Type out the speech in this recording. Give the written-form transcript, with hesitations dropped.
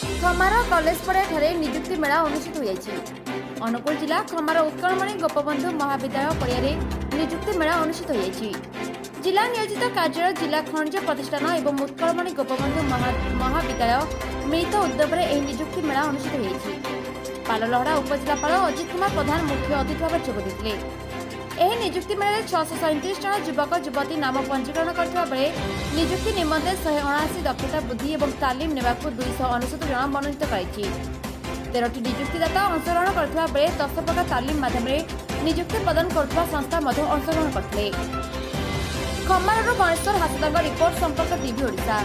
खमार college पड़िया निजुक्ति मेला अनुष्ठित हो अनुगुल जिला खमार उत्कलमणि गोपबंधु महाविद्यालय पड़िया निजुक्ति मेला अनुष्ठित हो जिला नियोजित कार्यालय जिला खनिज प्रतिष्ठान एवं उत्कलमणि गोपबंधु महाविद्यालय मिलित उद्यम निजुक्ति मेला अनुष्ठित हो पाललहड़ा उपजिलापाल अजित कुमार प्रधान मुख्य अतिथि भाव जोगदे निजुक्ति मेला 637 जन युवक युवती नाम पंजीकरण करथिबा बेले निजुक्ति निमंते 179 दक्षता बुद्धि और तालीम नेबाकु 269 जन मनोनीत कराइछि। 13टी निजुक्तिदाता अंशग्रहण करथिबा बेले 10 प्रकार तालीम माध्यम निजुक्ति प्रदान करथिबा संस्था मध्ये अंशग्रहण करथिले। खमारରୁ ଗଣେଶ୍ୱର ହାସଦାଙ୍କ रिपोर्ट संपर्क टीवी ओडिशा।